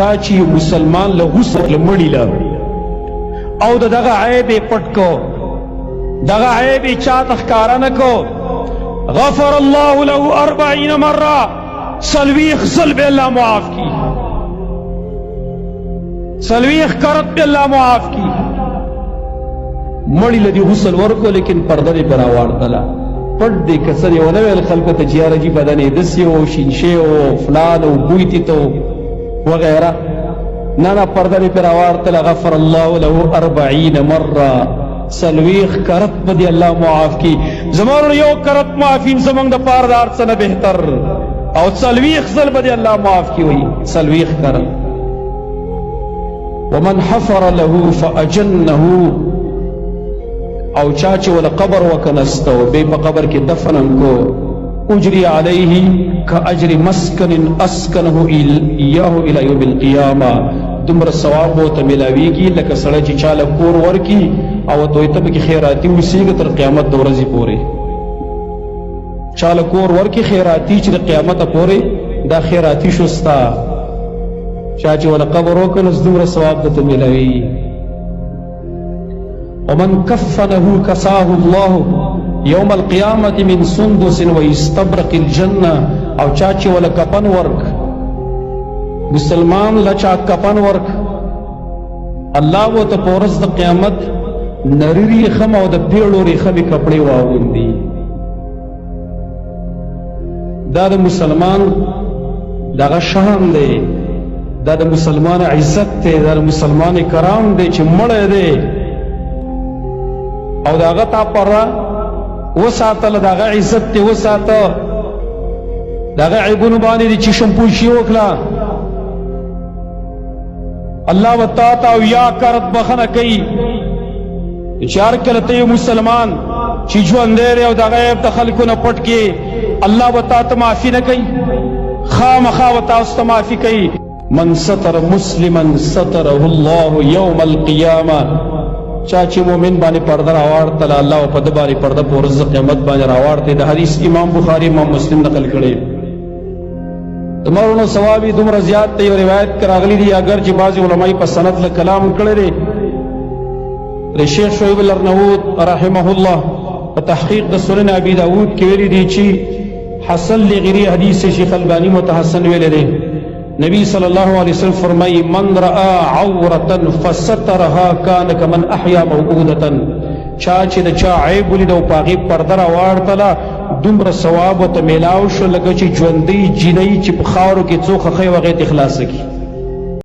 چاچی مسلمان له غسل مړی له او دغه عیب پټ کو دغه عیب چاته ښکارا نه کو غفر الله له 40 مره سلویخ ځل به الله معاف کی سلویخ کرت به الله معاف کی مړی لدی غسل ورکو لیکن پرده پر راوړتله پټ دی کسر یو نه ویل خلکو ته جیاره جی بدنې دسی او شینشه او فلان او بویتی تو وغیرہ نه نه پرده پر راوړتله غفر الله له 40 مره سلویخ کرت بدی الله معاف کی زمانو یو کرت معافین زمنګ د پاردار څخه بهتر او سلویخ ځل بدی الله معاف کی وی سلویخ کرت ومن حفر له فأجنه او چاچ ول قبر وکنستو بے په قبر کې دفنن کو اجری علیه کاجر مسکن اسکنه ایاه الى یوم القیامه دمر ثواب او ته ملاویږي لکه سړی چې چاله کور ورکی او دوی ته به خیراتی وسیږي تر قیامت د ورځې پورې چاله کور ورکی خیراتی چې د قیامت پورې دا خیراتی شوستا چاچ ول قبر وکنس دمر ثواب ته ملاویږي ومن كفنه كساه الله يوم القيامة من سندس ويستبرق الجنة او چاچی ولا کپن ورک مسلمان لچا کپن ورک الله و ته پورس د قیامت نریری خم او د پیړو ریخمي کپڑے واغوندي دا د مسلمان دغه شان دی دا د مسلمان عزت دی دا د مسلمان کرام دی چې مړ دی او داغه تا پر وساتل داغه عزت ته وساته داغه عیبونه باندې چې شمپوشي وکړه الله وتعالى او یا کرت بخنه کوي اشاره کله ته مسلمان چې ژوند لري او داغه عیب ته خلکونه پټ کې الله وتعالى معافي نه کوي خامخا وتعالى معافي کوي من ستر مسلما ستره الله يوم القيامه چاچی مومن باندې پرده راوړتله الله په د باندې پرده په ورځ قیامت باندې راوړته د حدیث امام بخاری امام مسلم نقل کړي تمرونو ثوابي دومره زیات ته یو روایت کراغلی دی اگر چې بعض علماء په سند له کلام کړي دي شیخ شعیب الارنوود رحمه الله په تحقیق د سنن ابي داود کې ویلي دي چې حسن لغيري حدیث شیخ البانی متحسن ویلي دي نبی صلی اللہ علیہ وسلم فرمائی من رأى عورتا فسترها کان کمن احیا موعودتا چاچ د چا عیب ولید او پاغي پرده راوړتله دومره ثواب ته میلاو شو لکه چې ژوندۍ جینۍ چې په خاورو کې څوک خې وغه اخلاص کی